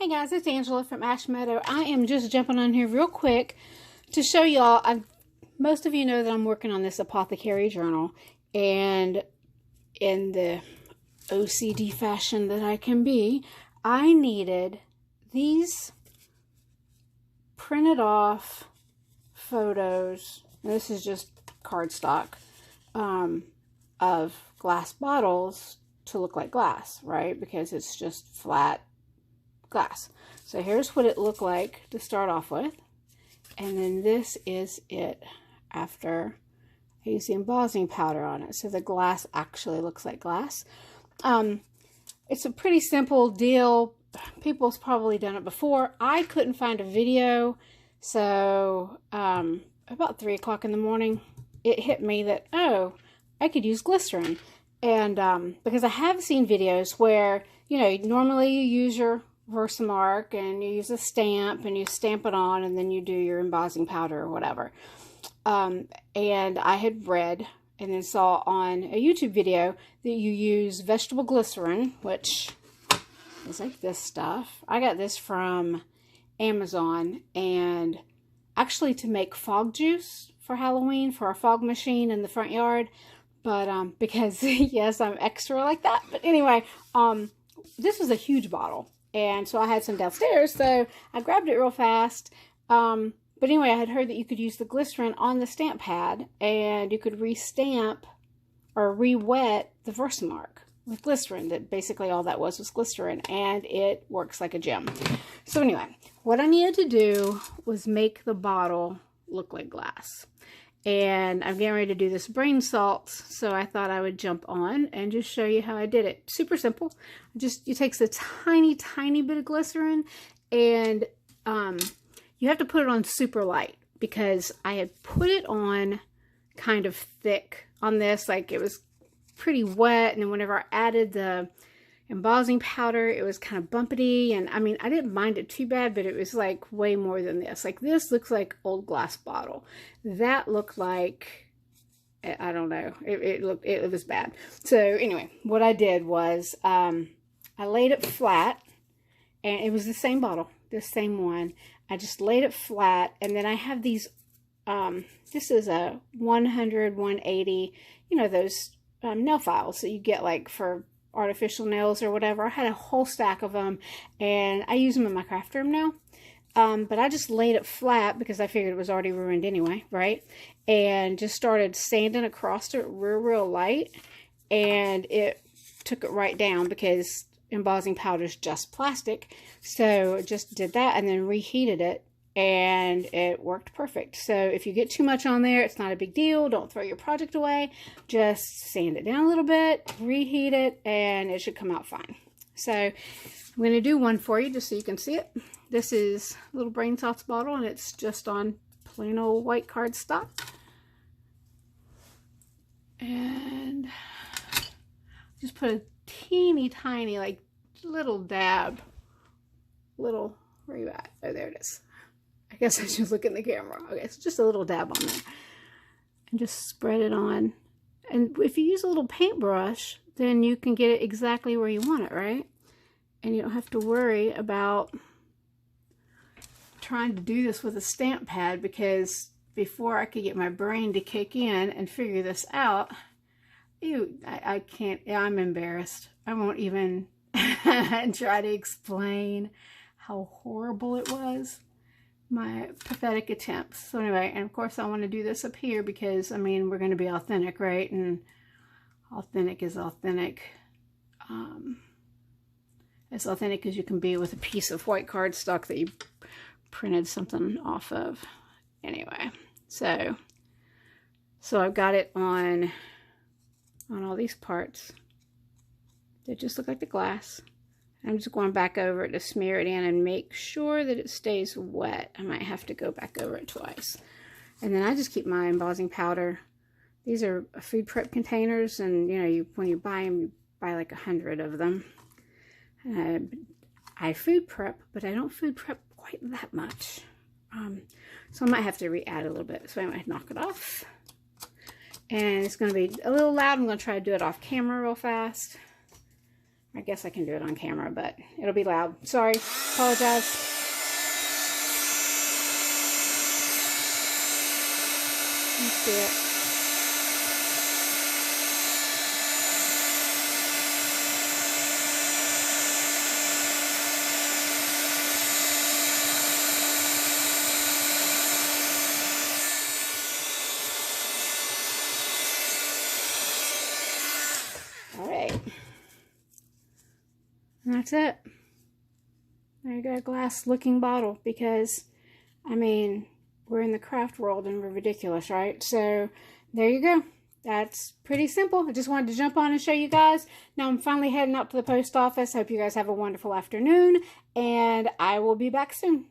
Hey guys, it's Angela from Ash Meadow. I am just jumping on here real quick to show y'all. Most of you know that I'm working on this apothecary journal, and in the OCD fashion that I can be, I needed these printed off photos. And this is just cardstock of glass bottles to look like glass, right? Because it's just flat glass. So here's what it looked like to start off with, and then this is it after I use the embossing powder on it, so the glass actually looks like glass. It's a pretty simple deal. People's probably done it before. I couldn't find a video, so about 3 o'clock in the morning it hit me that, oh, I could use glycerin. And because I have seen videos where, you know, normally you use your Versamark and you use a stamp and you stamp it on and then you do your embossing powder or whatever. And I had read and then saw on a YouTube video that you use vegetable glycerin, which is like this stuff. I got this from Amazon, and actually to make fog juice for Halloween for our fog machine in the front yard. But because yes, I'm extra like that. But anyway, this was a huge bottle. And so I had some downstairs, so I grabbed it real fast. But anyway, I had heard that you could use the glycerin on the stamp pad, and you could re-stamp or re-wet the Versamark with glycerin. That basically all that was glycerin, and it works like a gem. So anyway, what I needed to do was make the bottle look like glass. And I'm getting ready to do this brain salt, so I thought I would jump on and just show you how I did it. Super simple. Just, it takes a tiny bit of glycerin, and you have to put it on super light, because I had put it on kind of thick on this, like it was pretty wet, and then whenever I added the embossing powder, it was kind of bumpety, and I mean, I didn't mind it too bad, but it was like way more than this. Like this looks like old glass bottle. That looked like, I don't know, it was bad. So anyway, what I did was I laid it flat, and it was the same bottle, the same one. I just laid it flat, and then I have these, this is a 100, 180, you know, those nail files that you get like for artificial nails or whatever. I had a whole stack of them, and I use them in my craft room now. But I just laid it flat because I figured it was already ruined anyway, right? And just started sanding across it real light, and it took it right down because embossing powder is just plastic. So just did that and then reheated it, and it worked perfect. So if you get too much on there, it's not a big deal. Don't throw your project away. Just sand it down a little bit, reheat it, and it should come out fine. So I'm going to do one for you just so you can see it. This is a little brain salts bottle, and it's just on plain old white cardstock. And just put a teeny tiny, like little dab. Where are you at? Oh, there it is. I guess I should look in the camera. Okay, so just a little dab on there. And just spread it on. And if you use a little paintbrush, then you can get it exactly where you want it, right? And you don't have to worry about trying to do this with a stamp pad, because before I could get my brain to kick in and figure this out, I can't, I'm embarrassed. I won't even try to explain how horrible it was. My pathetic attempts. So anyway, and of course I want to do this up here because, I mean, we're going to be authentic, right? And authentic is authentic. As authentic as you can be with a piece of white cardstock that you printed something off of. Anyway, so I've got it on all these parts. They just look like the glass. I'm just going back over it to smear it in and make sure that it stays wet. I might have to go back over it twice. And then I just keep my embossing powder. These are food prep containers, and you know, when you buy them, you buy like 100 of them. I food prep, but I don't food prep quite that much. So I might have to re-add a little bit. So I might knock it off. And it's going to be a little loud. I'm going to try to do it off camera real fast. I guess I can do it on camera, but it'll be loud. Sorry, apologize. Let's do it. All right. And that's it. There you go, a glass looking bottle, because, I mean, we're in the craft world and we're ridiculous, right? So there you go. That's pretty simple. I just wanted to jump on and show you guys. Now I'm finally heading out to the post office. Hope you guys have a wonderful afternoon, and I will be back soon.